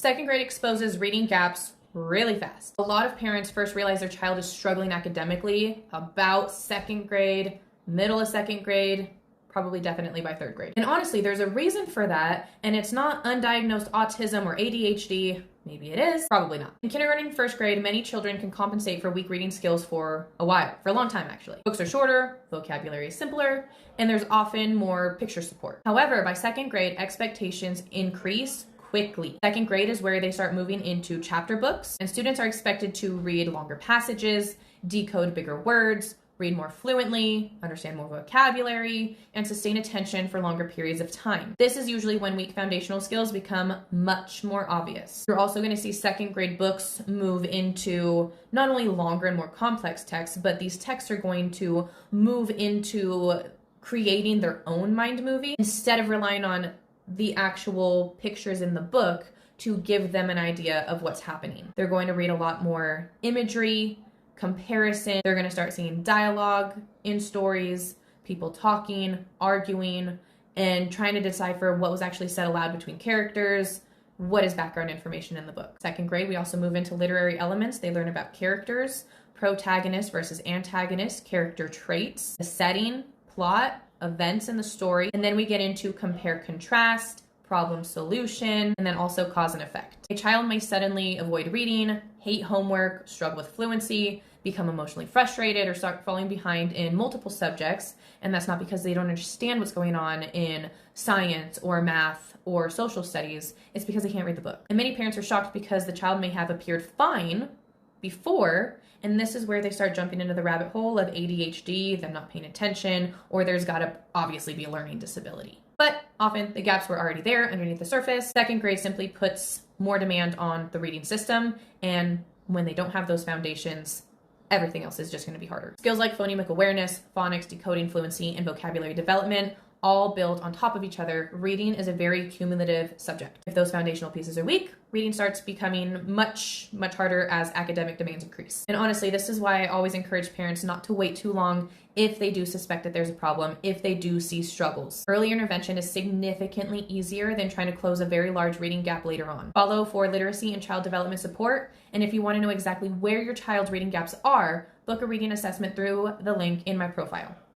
Second grade exposes reading gaps really fast. A lot of parents first realize their child is struggling academically about second grade, middle of second grade, probably definitely by third grade. And honestly, there's a reason for that, and it's not undiagnosed autism or ADHD. Maybe it is, probably not. In kindergarten and first grade, many children can compensate for weak reading skills for a while, for a long time actually. Books are shorter, vocabulary is simpler, and there's often more picture support. However, by second grade, expectations increase quickly. Second grade is where they start moving into chapter books, and students are expected to read longer passages, decode bigger words, read more fluently, understand more vocabulary, and sustain attention for longer periods of time. This is usually when weak foundational skills become much more obvious. You're also going to see second grade books move into not only longer and more complex texts, but these texts are going to move into creating their own mind movie instead of relying on the actual pictures in the book to give them an idea of what's happening. They're going to read a lot more imagery, comparison. They're going to start seeing dialogue in stories, people talking, arguing, and trying to decipher what was actually said aloud between characters, what is background information in the book. Second grade, we also move into literary elements. They learn about characters, protagonist versus antagonist, character traits, the setting, plot, events in the story, and then we get into compare contrast, problem solution, and then also cause and effect. A child may suddenly avoid reading, hate homework, struggle with fluency, become emotionally frustrated, or start falling behind in multiple subjects, and that's not because they don't understand what's going on in science or math or social studies, it's because they can't read the book. And many parents are shocked because the child may have appeared fine before, and this is where they start jumping into the rabbit hole of ADHD, them not paying attention, or there's got to obviously be a learning disability. But often the gaps were already there underneath the surface. Second grade simply puts more demand on the reading system, and when they don't have those foundations, everything else is just going to be harder. Skills like phonemic awareness, phonics, decoding, fluency, and vocabulary development all build on top of each other. Reading is a very cumulative subject. If those foundational pieces are weak, reading starts becoming much harder as academic demands increase. And honestly, this is why I always encourage parents not to wait too long if they do suspect that there's a problem, if they do see struggles. Early intervention is significantly easier than trying to close a very large reading gap later on. Follow for literacy and child development support, and if you want to know exactly where your child's reading gaps are, book a reading assessment through the link in my profile.